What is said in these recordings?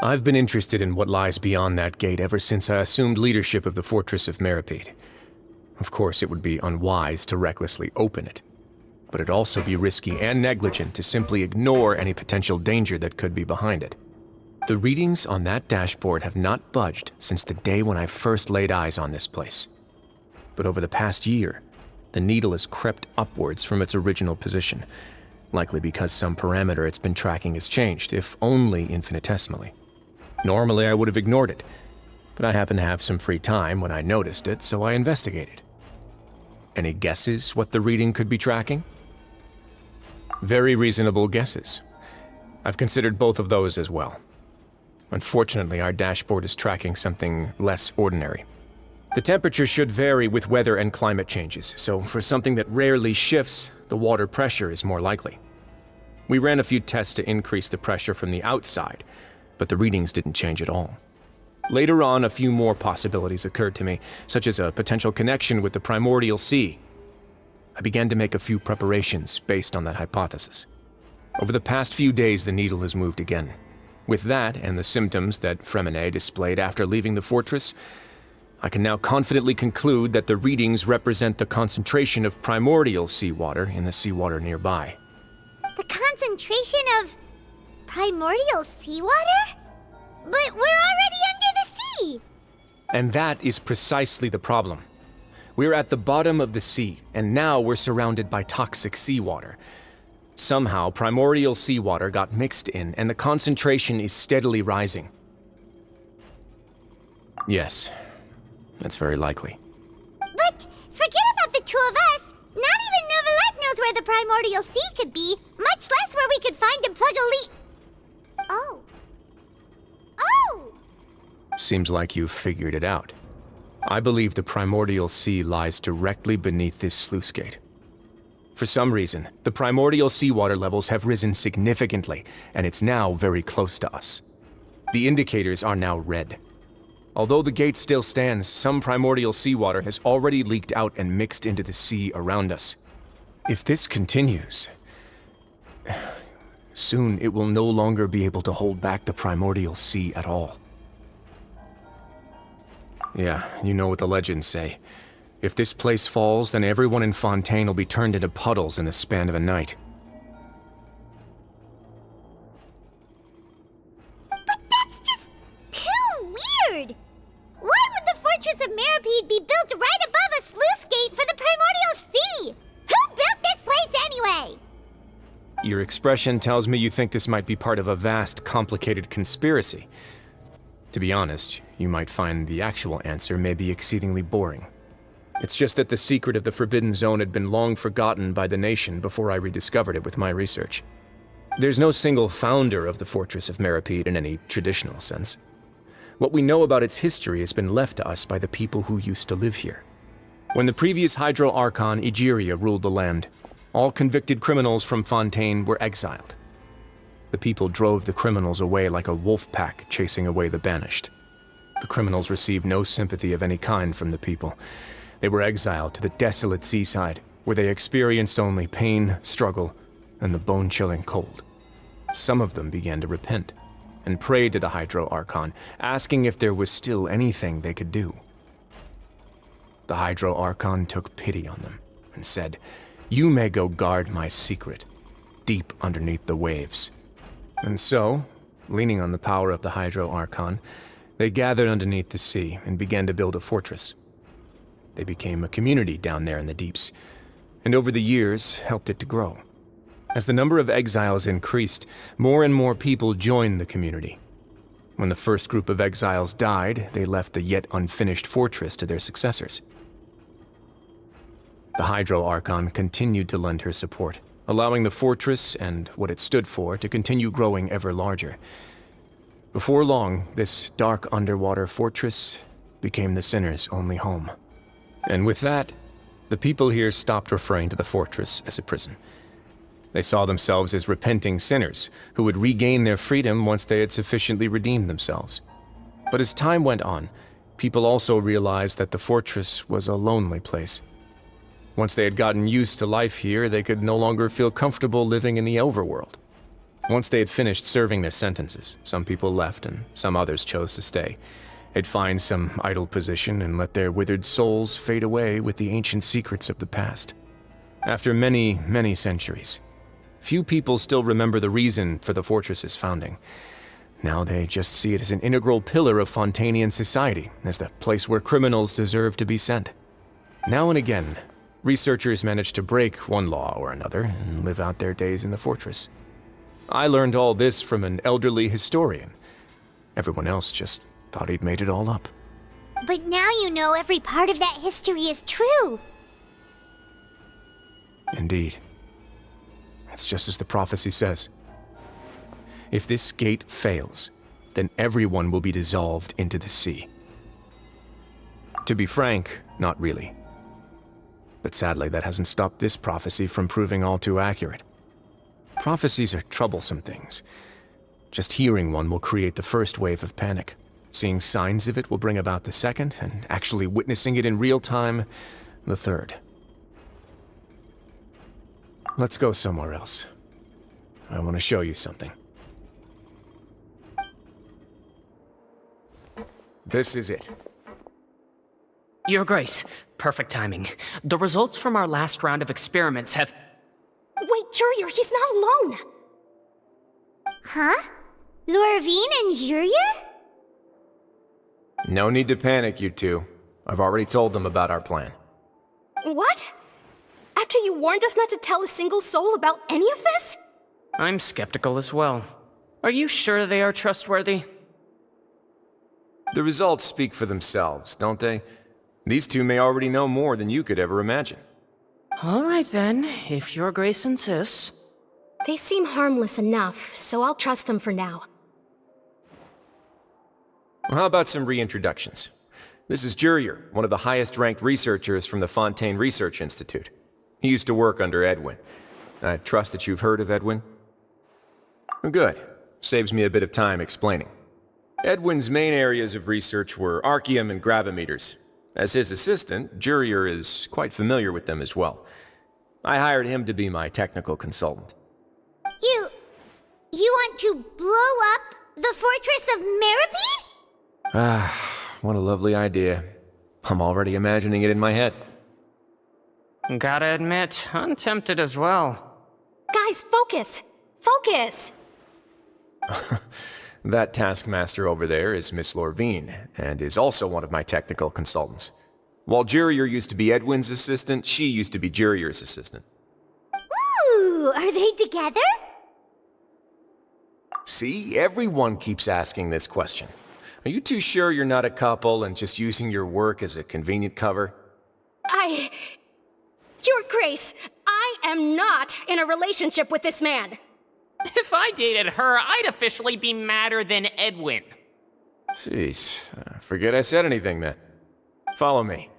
I've been interested in what lies beyond that gate ever since I assumed leadership of the Fortress of Masquerade. Of course, it would be unwise to recklessly open it, but it'd also be risky and negligent to simply ignore any potential danger that could be behind it. The readings on that dashboard have not budged since the day when I first laid eyes on this place. But over the past year, the needle has crept upwards from its original position, likely because some parameter it's been tracking has changed, if only infinitesimally. Normally I would have ignored it, but I happened to have some free time when I noticed it, so I investigated. Any guesses what the reading could be tracking? Very reasonable guesses. I've considered both of those as well. Unfortunately, our dashboard is tracking something less ordinary. The temperature should vary with weather and climate changes, so for something that rarely shifts, the water pressure is more likely. We ran a few tests to increase the pressure from the outside, but the readings didn't change at all. Later on, a few more possibilities occurred to me, such as a potential connection with the primordial sea. I began to make a few preparations based on that hypothesis. Over the past few days, the needle has moved again. With that, and the symptoms that Fremine displayed after leaving the fortress, I can now confidently conclude that the readings represent the concentration of primordial seawater in the seawater nearby. The concentration of primordial seawater? But we're already under the sea! And that is precisely the problem. We're at the bottom of the sea, and now we're surrounded by toxic seawater. Somehow, primordial seawater got mixed in, and the concentration is steadily rising. Yes, that's very likely. But forget about the two of us! Not even Novelette knows where the primordial sea could be, much less where we could find and plug a leak. Oh. Oh! Seems like you've figured it out. I believe the primordial sea lies directly beneath this sluice gate. For some reason, the primordial seawater levels have risen significantly, and it's now very close to us. The indicators are now red. Although the gate still stands, some primordial seawater has already leaked out and mixed into the sea around us. If this continues, soon it will no longer be able to hold back the primordial sea at all. Yeah, you know what the legends say. If this place falls, then everyone in Fontaine will be turned into puddles in the span of a night. But that's just too weird! Why would the Fortress of Masquerade be built right above a sluice gate for the primordial sea? Who built this place anyway? Your expression tells me you think this might be part of a vast, complicated conspiracy. To be honest, you might find the actual answer may be exceedingly boring. It's just that the secret of the Forbidden Zone had been long forgotten by the nation before I rediscovered it with my research. There's no single founder of the Fortress of Masquerade in any traditional sense. What we know about its history has been left to us by the people who used to live here. When the previous Hydro Archon Egeria ruled the land, all convicted criminals from Fontaine were exiled. The people drove the criminals away like a wolf pack chasing away the banished. The criminals received no sympathy of any kind from the people. They were exiled to the desolate seaside, where they experienced only pain, struggle, and the bone-chilling cold. Some of them began to repent, and prayed to the Hydro Archon, asking if there was still anything they could do. The Hydro Archon took pity on them, and said, "You may go guard my secret, deep underneath the waves." And so, leaning on the power of the Hydro Archon, they gathered underneath the sea and began to build a fortress. They became a community down there in the deeps, and over the years helped it to grow. As the number of exiles increased, more and more people joined the community. When the first group of exiles died, they left the yet unfinished fortress to their successors. The Hydro Archon continued to lend her support, allowing the fortress and what it stood for to continue growing ever larger. Before long, this dark underwater fortress became the sinner's only home. And with that, the people here stopped referring to the fortress as a prison. They saw themselves as repenting sinners who would regain their freedom once they had sufficiently redeemed themselves. But as time went on, people also realized that the fortress was a lonely place. Once they had gotten used to life here, they could no longer feel comfortable living in the overworld. Once they had finished serving their sentences, some people left and some others chose to stay. They'd find some idle position and let their withered souls fade away with the ancient secrets of the past. After many, many centuries, few people still remember the reason for the fortress's founding. Now they just see it as an integral pillar of Fontanian society, as the place where criminals deserve to be sent. Now and again, researchers manage to break one law or another and live out their days in the fortress. I learned all this from an elderly historian. Everyone else just thought he'd made it all up. But now you know every part of that history is true. Indeed. It's just as the prophecy says. If this gate fails, then everyone will be dissolved into the sea. To be frank, not really. But sadly, that hasn't stopped this prophecy from proving all too accurate. Prophecies are troublesome things. Just hearing one will create the first wave of panic. Seeing signs of it will bring about the second, and actually witnessing it in real time, the third. Let's go somewhere else. I want to show you something. This is it. Your Grace, perfect timing. The results from our last round of experiments have... Wait, Jurier, he's not alone! Huh? Lorvine and Jurier? No need to panic, you two. I've already told them about our plan. What? After you warned us not to tell a single soul about any of this? I'm skeptical as well. Are you sure they are trustworthy? The results speak for themselves, don't they? These two may already know more than you could ever imagine. All right then, if Your Grace insists. They seem harmless enough, so I'll trust them for now. Well, how about some reintroductions? This is Jurier, one of the highest-ranked researchers from the Fontaine Research Institute. He used to work under Edwin. I trust that you've heard of Edwin? Good. Saves me a bit of time explaining. Edwin's main areas of research were archaeum and gravimeters. As his assistant, Jurier is quite familiar with them as well. I hired him to be my technical consultant. You want to blow up the fortress of Meripede? What a lovely idea. I'm already imagining it in my head. Gotta admit, I'm tempted as well. Guys, focus! Focus! That taskmaster over there is Miss Lorvine, and is also one of my technical consultants. While Jurier used to be Edwin's assistant, she used to be Jurier's assistant. Ooh, are they together? See, everyone keeps asking this question. Are you too sure you're not a couple and just using your work as a convenient cover? Your Grace, I am not in a relationship with this man. If I dated her, I'd officially be madder than Edwin. Jeez, forget I said anything then. Follow me.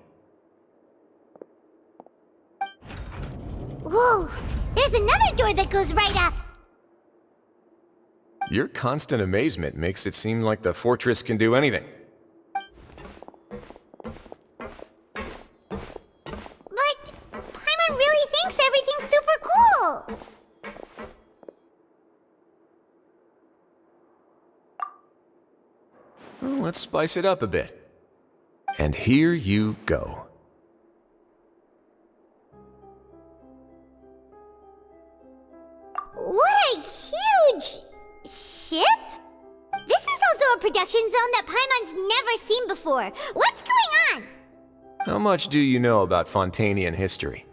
Whoa, there's another door that goes right up. Your constant amazement makes it seem like the fortress can do anything. But Paimon really thinks everything's super cool. Well, let's spice it up a bit. And here you go. What a huge ship? This is also a production zone that Paimon's never seen before. What's going on? How much do you know about Fontanian history?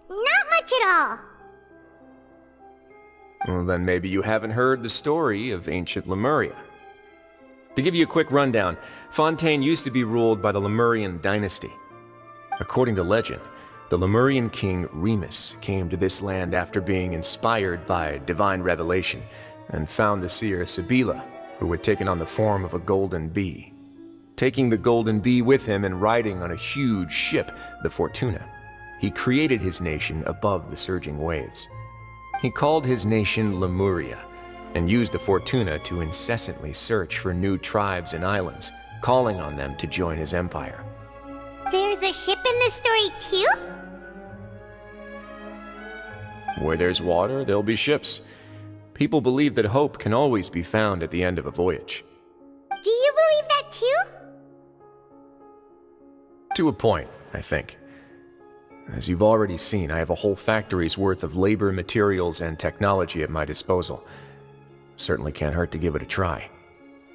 Not much at all. Well, then maybe you haven't heard the story of ancient Lemuria. To give you a quick rundown, Fontaine used to be ruled by the Lemurian dynasty. According to legend, the Lemurian king Remus came to this land after being inspired by divine revelation and found the seer Sibila, who had taken on the form of a golden bee. Taking the golden bee with him and riding on a huge ship, the Fortuna, he created his nation above the surging waves. He called his nation Lemuria and used the Fortuna to incessantly search for new tribes and islands, calling on them to join his empire. There's a ship in this story too? Where there's water, there'll be ships. People believe that hope can always be found at the end of a voyage. Do you believe that too? To a point, I think. As you've already seen, I have a whole factory's worth of labor, materials, and technology at my disposal. Certainly can't hurt to give it a try.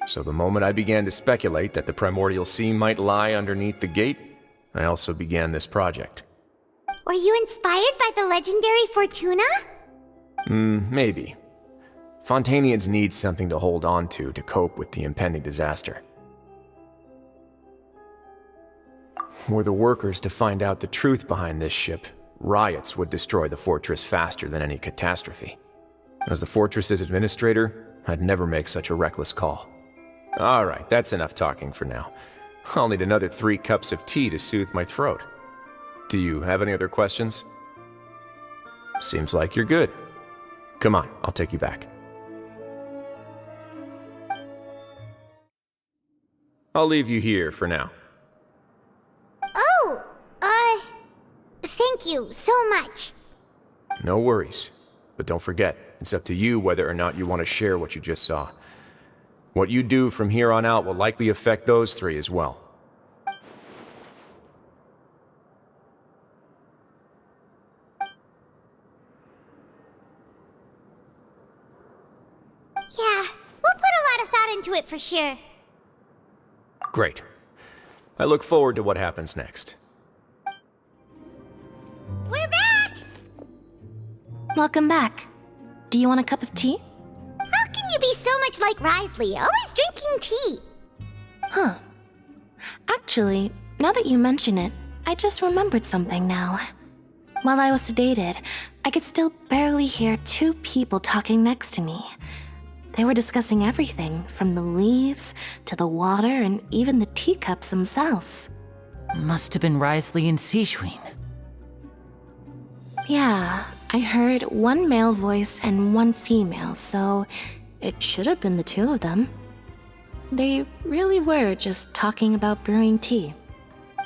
So the moment I began to speculate that the primordial sea might lie underneath the gate, I also began this project. Were you inspired by the legendary Fortuna? Maybe. Fontanians need something to hold on to cope with the impending disaster. Were the workers to find out the truth behind this ship, riots would destroy the fortress faster than any catastrophe. As the fortress's administrator, I'd never make such a reckless call. Alright, that's enough talking for now. I'll need another 3 cups of tea to soothe my throat. Do you have any other questions? Seems like you're good. Come on, I'll take you back. I'll leave you here for now. Oh, thank you so much. No worries. But don't forget, it's up to you whether or not you want to share what you just saw. What you do from here on out will likely affect those 3 as well. Yeah, we'll put a lot of thought into it for sure. Great. I look forward to what happens next. We're back! Welcome back. Do you want a cup of tea? How can you be so much like Risley, always drinking tea? Huh. Actually, now that you mention it, I just remembered something now. While I was sedated, I could still barely hear 2 people talking next to me. They were discussing everything, from the leaves to the water and even the teacups themselves. Must have been Risley and Sishwin. Yeah, I heard 1 male voice and 1 female, so it should have been the 2 of them. They really were just talking about brewing tea.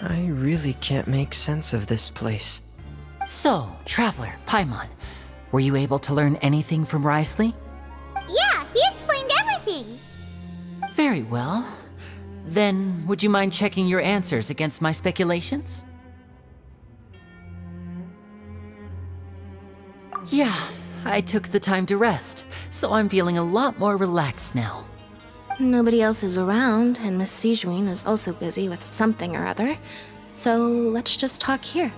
I really can't make sense of this place. So, Traveler, Paimon, were you able to learn anything from Risley? Yeah, he explained everything. Very well. Then, would you mind checking your answers against my speculations? Yeah, I took the time to rest, so I'm feeling a lot more relaxed now. Nobody else is around, and Miss Sijwin is also busy with something or other, so let's just talk here.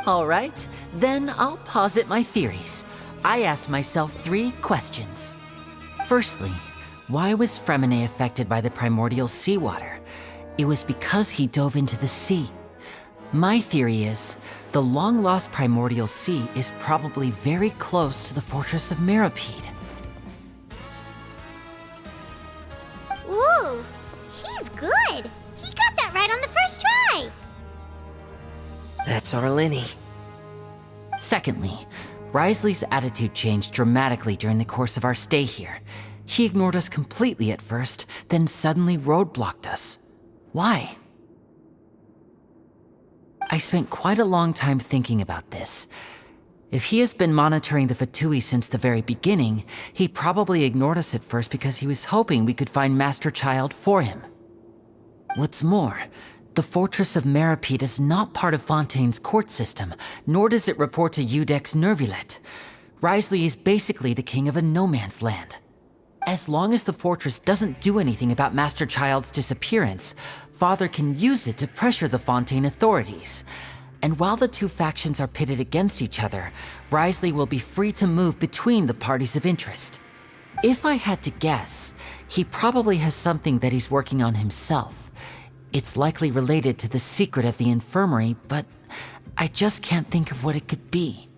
All right, then I'll posit my theories. I asked myself 3 questions. Firstly, why was Fremine affected by the primordial seawater? It was because he dove into the sea. My theory is, the long-lost primordial sea is probably very close to the fortress of Mirapede. Ooh, he's good. He got that right on the first try. That's Arlini. Secondly, Risley's attitude changed dramatically during the course of our stay here. He ignored us completely at first, then suddenly roadblocked us. Why? I spent quite a long time thinking about this. If he has been monitoring the Fatui since the very beginning, he probably ignored us at first because he was hoping we could find Master Child for him. What's more, the Fortress of Mirapede is not part of Fontaine's court system, nor does it report to Udex Nervulet. Risley is basically the king of a no-man's land. As long as the fortress doesn't do anything about Master Child's disappearance, Father can use it to pressure the Fontaine authorities. And while the 2 factions are pitted against each other, Risley will be free to move between the parties of interest. If I had to guess, he probably has something that he's working on himself. It's likely related to the secret of the infirmary, but I just can't think of what it could be.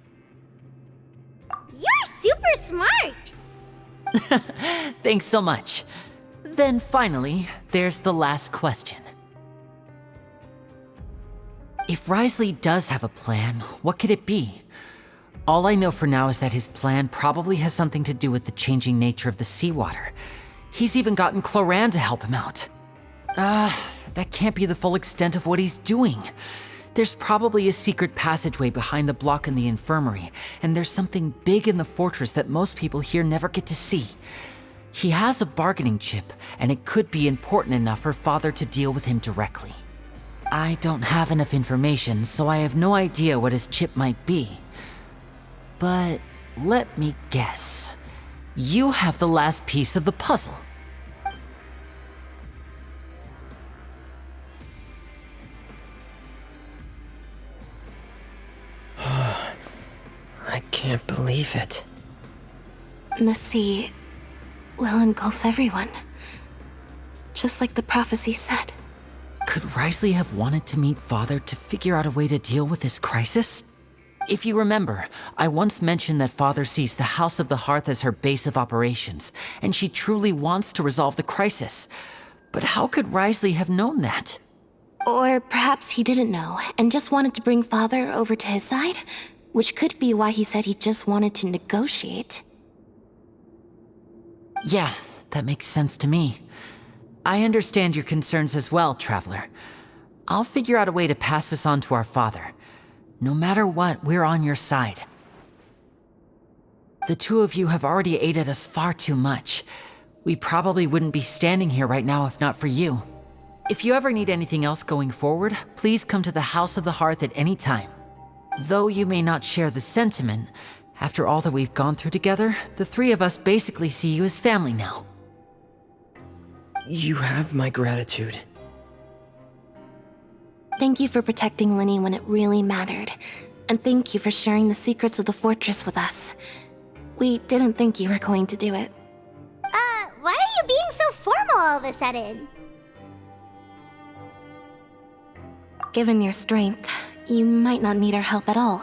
You're super smart. Thanks so much. Then finally, there's the last question. If Risley does have a plan, what could it be? All I know for now is that his plan probably has something to do with the changing nature of the seawater. He's even gotten Cloran to help him out. That can't be the full extent of what he's doing. There's probably a secret passageway behind the block in the infirmary, and there's something big in the fortress that most people here never get to see. He has a bargaining chip, and it could be important enough for Father to deal with him directly. I don't have enough information, so I have no idea what his chip might be. But let me guess. You have the last piece of the puzzle. I can't believe it. The sea will engulf everyone. Just like the prophecy said. Could Risley have wanted to meet Father to figure out a way to deal with this crisis? If you remember, I once mentioned that Father sees the House of the Hearth as her base of operations, and she truly wants to resolve the crisis. But how could Risley have known that? Or perhaps he didn't know and just wanted to bring Father over to his side? Which could be why he said he just wanted to negotiate. Yeah, that makes sense to me. I understand your concerns as well, Traveler. I'll figure out a way to pass this on to our father. No matter what, we're on your side. The two of you have already aided us far too much. We probably wouldn't be standing here right now if not for you. If you ever need anything else going forward, please come to the House of the Hearth at any time. Though you may not share the sentiment, after all that we've gone through together, the three of us basically see you as family now. You have my gratitude. Thank you for protecting Linny when it really mattered. And thank you for sharing the secrets of the fortress with us. We didn't think you were going to do it. Why are you being so formal all of a sudden? Given your strength, you might not need our help at all.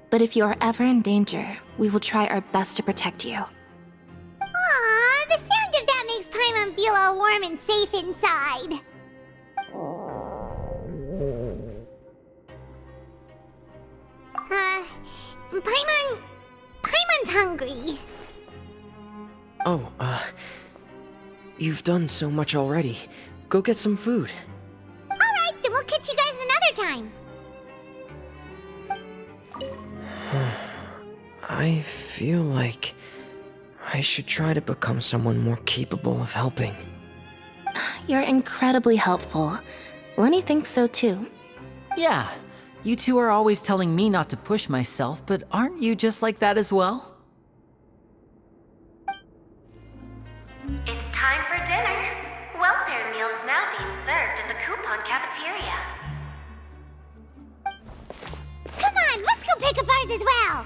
But if you are ever in danger, we will try our best to protect you. Aww, the sound of that makes Paimon feel all warm and safe inside. Paimon's hungry. Oh, you've done so much already. Go get some food. Alright, then we'll catch you guys another time. I feel like I should try to become someone more capable of helping. You're incredibly helpful. Lenny thinks so too. Yeah, you two are always telling me not to push myself, but aren't you just like that as well? It's time for dinner. Welfare meals now being served in the coupon cafeteria. Come on, let's go pick up ours as well.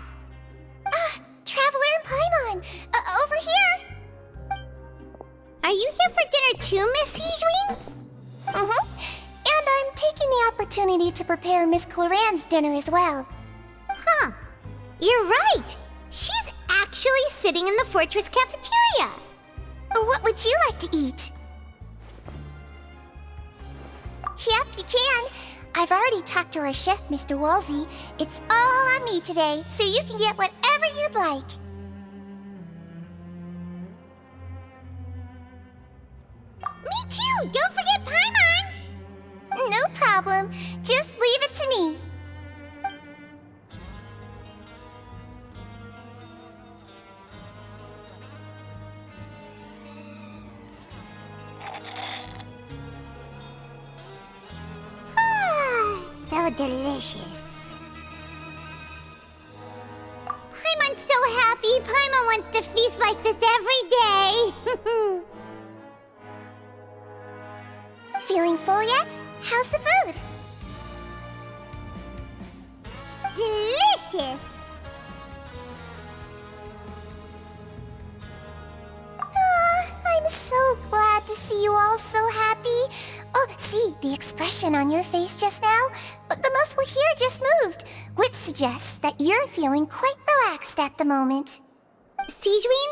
Traveler and Paimon, over here. Are you here for dinner too, Miss Sijwin? And I'm taking the opportunity to prepare Miss Cloran's dinner as well. Huh. You're right. She's actually sitting in the fortress cafeteria. What would you like to eat? Yep, you can. I've already talked to our chef, Mr. Wolsey. It's all on me today, so you can get whatever you'd like. Me too! Don't forget Paimon! No problem. Just leave it to me. So delicious. Paimon's so happy. Paimon wants to feast like this every day. Feeling full yet? How's the food? Delicious. I'm so glad to see you all so happy. Oh, see, the expression on your face just now? The muscle here just moved, which suggests that you're feeling quite relaxed at the moment. Sijwin,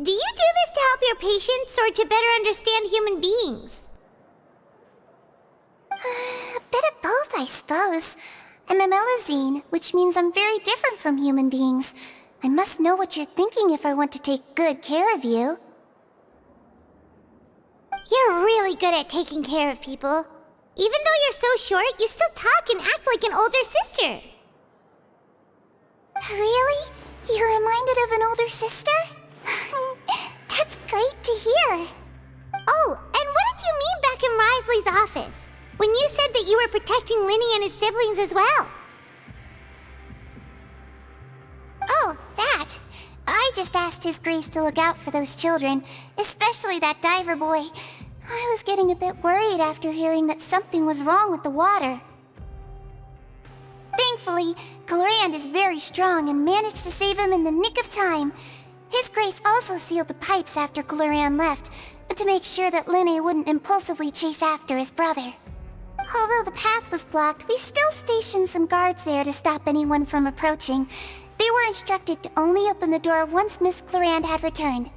do you do this to help your patients or to better understand human beings? A bit of both, I suppose. I'm a Melazine, which means I'm very different from human beings. I must know what you're thinking if I want to take good care of you. You're really good at taking care of people. Even though you're so short, you still talk and act like an older sister. Really? You're reminded of an older sister? That's great to hear. Oh, and what did you mean back in Risley's office? When you said that you were protecting Linny and his siblings as well? Oh, that. I just asked His Grace to look out for those children, especially that diver boy. I was getting a bit worried after hearing that something was wrong with the water. Thankfully, Glorand is very strong and managed to save him in the nick of time. His Grace also sealed the pipes after Glorand left, to make sure that Linny wouldn't impulsively chase after his brother. Although the path was blocked, we still stationed some guards there to stop anyone from approaching. They were instructed to only open the door once Miss Glorand had returned.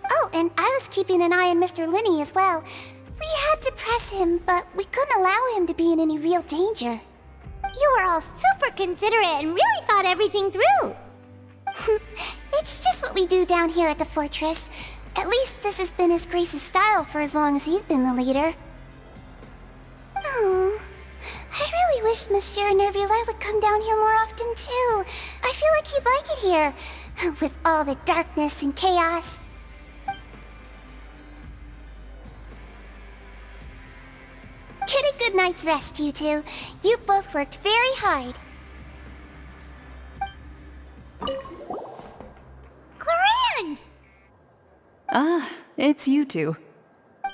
Oh, and I was keeping an eye on Mr. Linny as well. We had to press him, but we couldn't allow him to be in any real danger. You were all super considerate and really thought everything through. It's just what we do down here at the fortress. At least this has been His Grace's style for as long as he's been the leader. Oh, I really wish Monsieur Nervula would come down here more often too. I feel like he'd like it here, with all the darkness and chaos. Get a good night's rest, you two. You both worked very hard. Glorand! Ah, it's you two.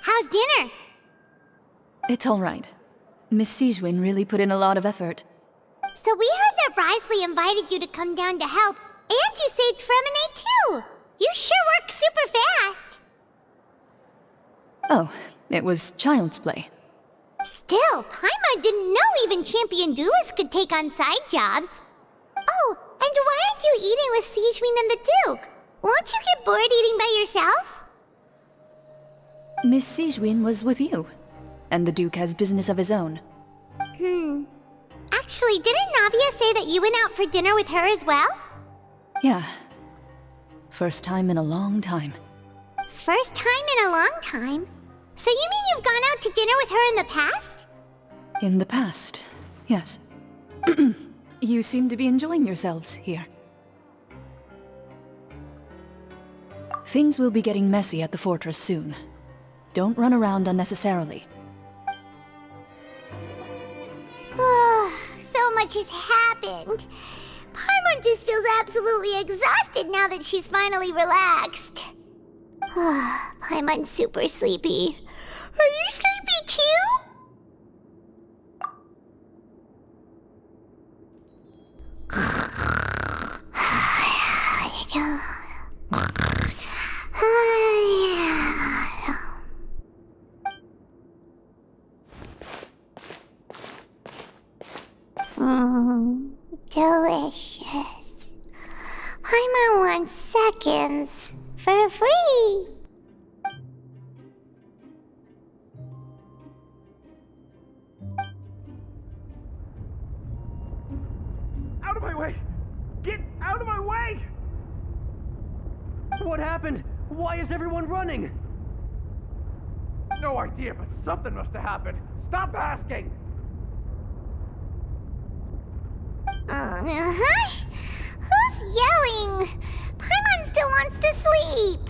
How's dinner? It's all right. Miss Sijwin really put in a lot of effort. So we heard that Risley invited you to come down to help, and you saved Fremonade too! You sure work super fast! Oh, it was child's play. Still, Paimon didn't know even champion duelists could take on side jobs. Oh, and why aren't you eating with Sijwin and the Duke? Won't you get bored eating by yourself? Miss Sijwin was with you, and the Duke has business of his own. Actually, didn't Navia say that you went out for dinner with her as well? Yeah. First time in a long time. First time in a long time? So you mean you've gone out to dinner with her in the past? In the past, yes. You seem to be enjoying yourselves here. Things will be getting messy at the fortress soon. Don't run around unnecessarily. So much has happened. Paimon just feels absolutely exhausted now that she's finally relaxed. Paimon's super sleepy. Are you sleepy too? Delicious. Paimon wants seconds for free. Out of my way! Get out of my way! What happened? Why is everyone running? No idea, but something must have happened. Stop asking! Who's yelling? Paimon still wants to sleep.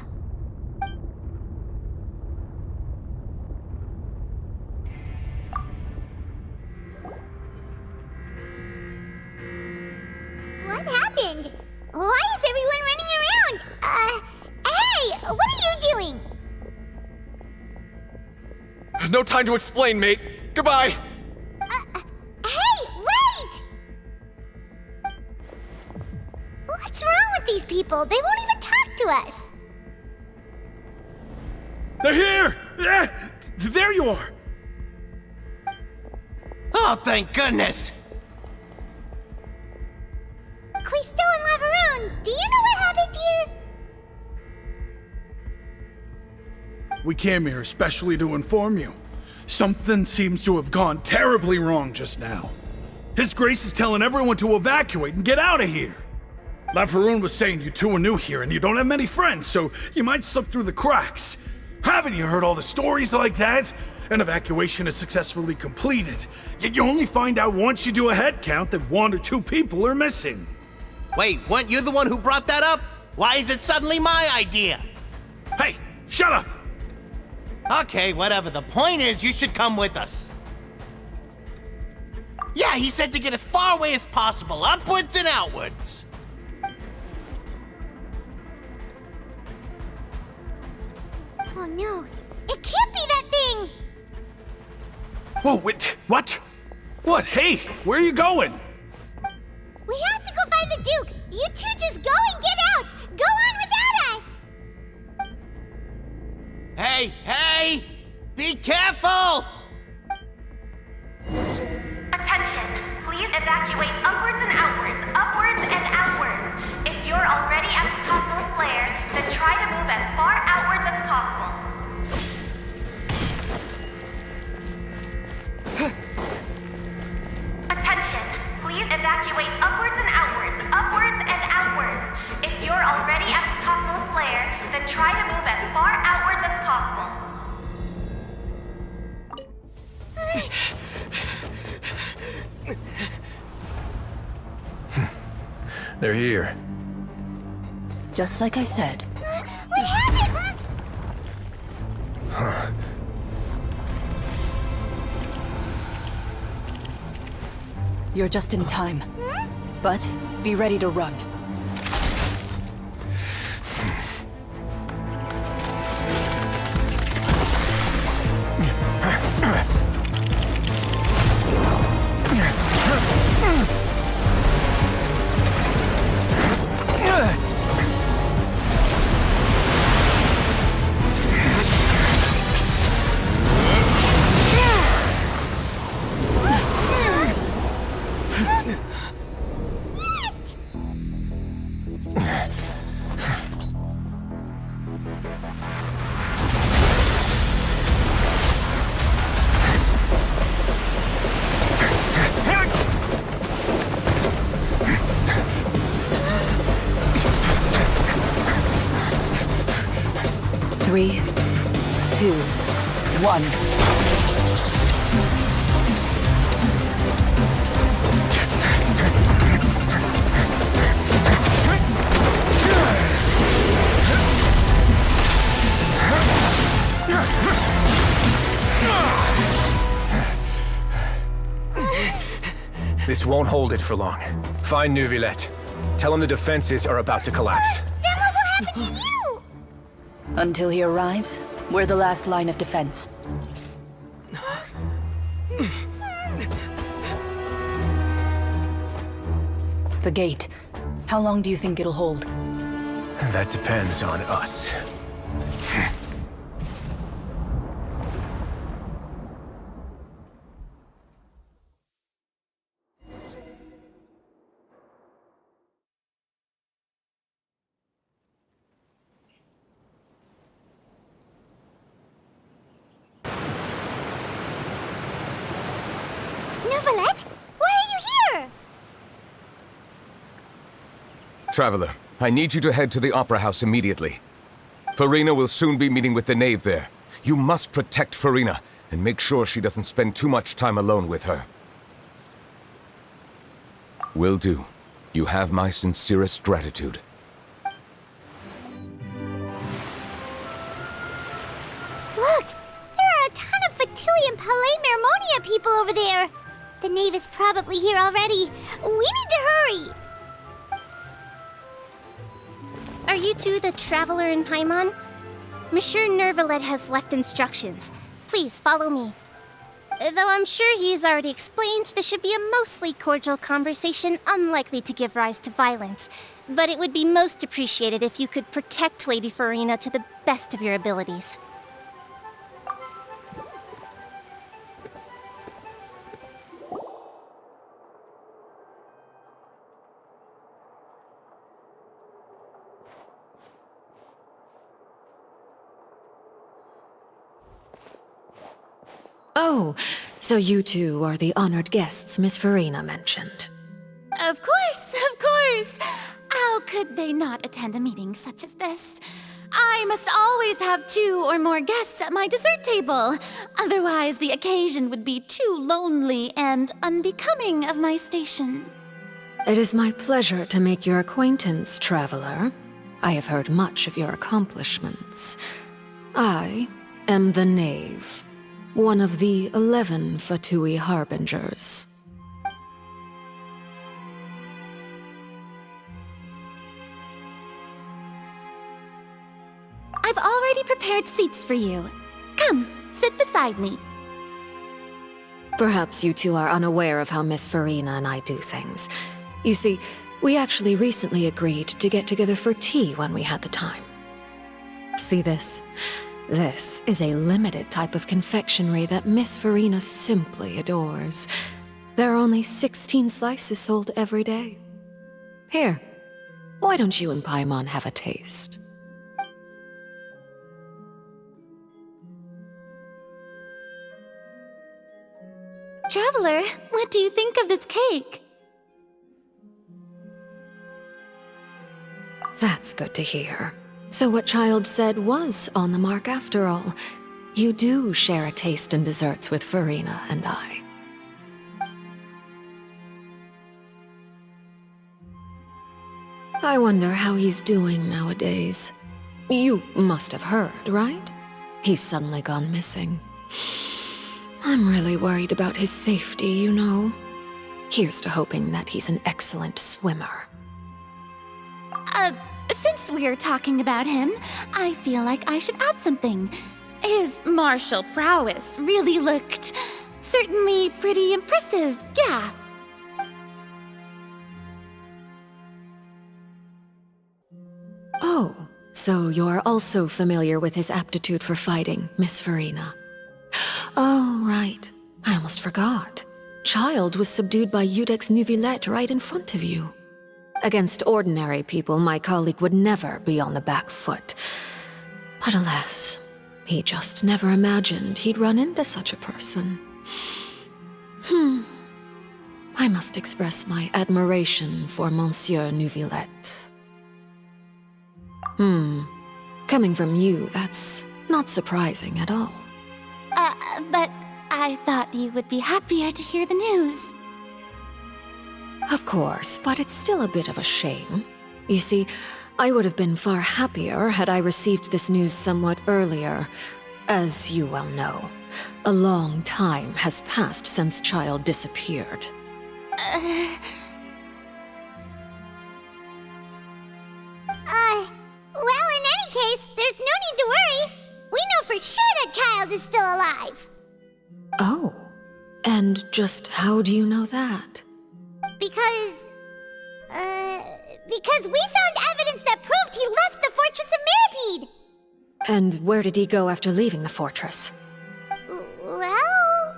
What happened? Why is everyone running around? Hey, what are you doing? No time to explain, mate. Goodbye. Hey, wait! What's wrong with these people? They won't even talk to us. They're here! There you are! Oh, thank goodness! Quisto and Lavaroon, do you know what happened here? We came here especially to inform you. Something seems to have gone terribly wrong just now. His Grace is telling everyone to evacuate and get out of here. Lavaroon was saying you two are new here and you don't have many friends, so you might slip through the cracks. Haven't you heard all the stories like that? An evacuation is successfully completed, yet you only find out once you do a head count that 1 or 2 people are missing. Wait, weren't you the one who brought that up? Why is it suddenly my idea? Hey, shut up! Okay, whatever. The point is, you should come with us. Yeah, he said to get as far away as possible, upwards and outwards. Oh no, it can't be that thing! Whoa, wait, what? What? Hey, where are you going? We have to go find the Duke! You two just go and get out! Go on without us! Hey, hey! Be careful! Attention, please evacuate upwards and outwards, upwards and outwards. If you're already at the topmost layer, then try to move as far outwards as possible. Attention, please evacuate upwards and outwards, upwards and outwards. If you're already at the topmost layer, then try to move as far outwards as possible. They're here. Just like I said. We have it! You're just in time. But be ready to run. Three, 2, 1. This won't hold it for long. Find Neuvillette. Tell him the defenses are about to collapse. Then what will happen to you? Until he arrives, we're the last line of defense. The gate. How long do you think it'll hold? That depends on us. Neuvillette? Why are you here? Traveler, I need you to head to the Opera House immediately. Farina will soon be meeting with the knave there. You must protect Farina, and make sure she doesn't spend too much time alone with her. Will do. You have my sincerest gratitude. Look! There are a ton of Fatui and Palais Mermonia people over there! The knave is probably here already. We need to hurry! Are you two the traveler in Paimon? Monsieur Neuvillette has left instructions. Please follow me. Though I'm sure he's already explained, this should be a mostly cordial conversation, unlikely to give rise to violence. But it would be most appreciated if you could protect Lady Farina to the best of your abilities. Oh, so you two are the honored guests Miss Farina mentioned. Of course, of course! How could they not attend a meeting such as this? I I must always have 2 or more guests at my dessert table. Otherwise, the occasion would be too lonely and unbecoming of my station. It is my pleasure to make your acquaintance, traveler. I have heard much of your accomplishments. I am the Knave, one of the 11 Fatui Harbingers. I've already prepared seats for you. Come, sit beside me. Perhaps you two are unaware of how Miss Farina and I do things. You see, we actually recently agreed to get together for tea when we had the time. See this? This is a limited type of confectionery that Miss Farina simply adores. There are only 16 slices sold every day. Here, why don't you and Paimon have a taste? Traveler, what do you think of this cake? That's good to hear. So what Child said was on the mark after all. You do share a taste in desserts with Farina and I. I wonder how he's doing nowadays. You must have heard, right? He's suddenly gone missing. I'm really worried about his safety, you know. Here's to hoping that he's an excellent swimmer. Since we're talking about him, I feel like I should add something. His martial prowess really looked certainly pretty impressive, yeah. Oh, so you're also familiar with his aptitude for fighting, Miss Farina. Oh, right. I almost forgot. Child was subdued by Udex Nuvillette right in front of you. Against ordinary people, my colleague would never be on the back foot. But alas, he just never imagined he'd run into such a person. I must express my admiration for Monsieur Nuvillette. Coming from you, that's not surprising at all. But I thought you would be happier to hear the news. Of course, but it's still a bit of a shame. You see, I would have been far happier had I received this news somewhat earlier. As you well know, a long time has passed since Child disappeared. Well, in any case, there's no need to worry. We know for sure that Child is still alive. Oh, and just how do you know that? Because we found evidence that proved he left the Fortress of Mirapede. And where did he go after leaving the fortress? Well...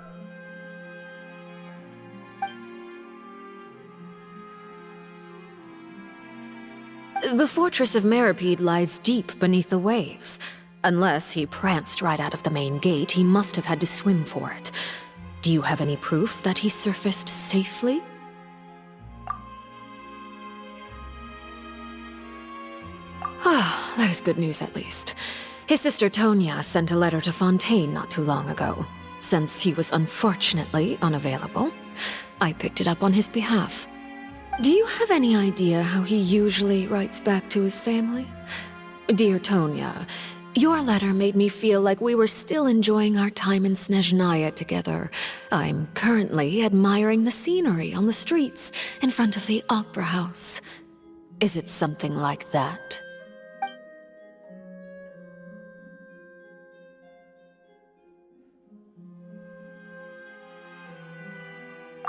The Fortress of Mirapede lies deep beneath the waves. Unless he pranced right out of the main gate, he must have had to swim for it. Do you have any proof that he surfaced safely? Ah, that is good news at least. His sister Tonya sent a letter to Fontaine not too long ago. Since he was unfortunately unavailable, I picked it up on his behalf. Do you have any idea how he usually writes back to his family? Dear Tonya, your letter made me feel like we were still enjoying our time in Snezhnaya together. I'm currently admiring the scenery on the streets in front of the Opera House. Is it something like that?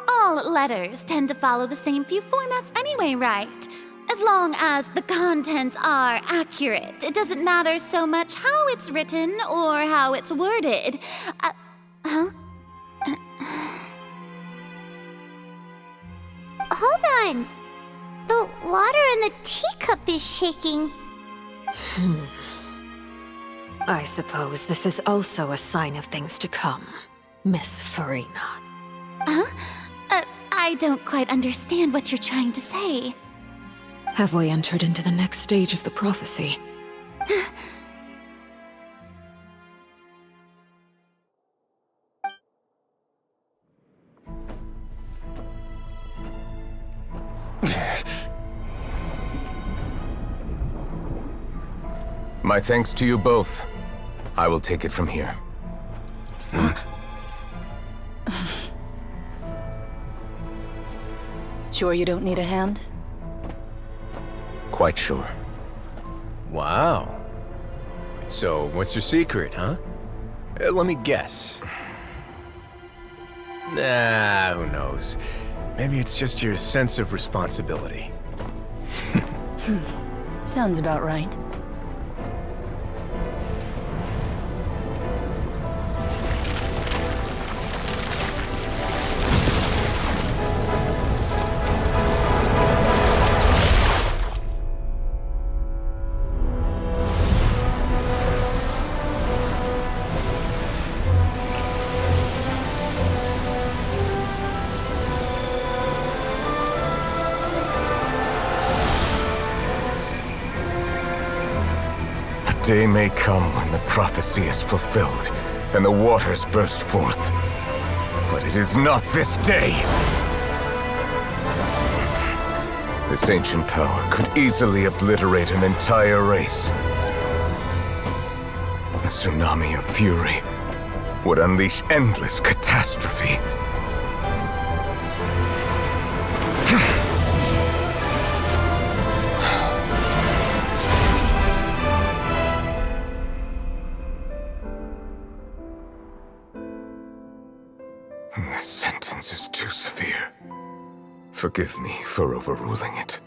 All letters tend to follow the same few formats anyway, right? As long as the contents are accurate, it doesn't matter so much how it's written or how it's worded. Hold on. The water in the teacup is shaking. I suppose this is also a sign of things to come, Miss Farina. I don't quite understand what you're trying to say. Have we entered into the next stage of the prophecy? My thanks to you both. I will take it from here. Sure you don't need a hand? Quite sure. Wow. So, what's your secret, huh? Let me guess. Nah, who knows? Maybe it's just your sense of responsibility. Sounds about right. A day may come when the prophecy is fulfilled, and the waters burst forth. But it is not this day! This ancient power could easily obliterate an entire race. A tsunami of fury would unleash endless catastrophe. This sentence is too severe. Forgive me for overruling it.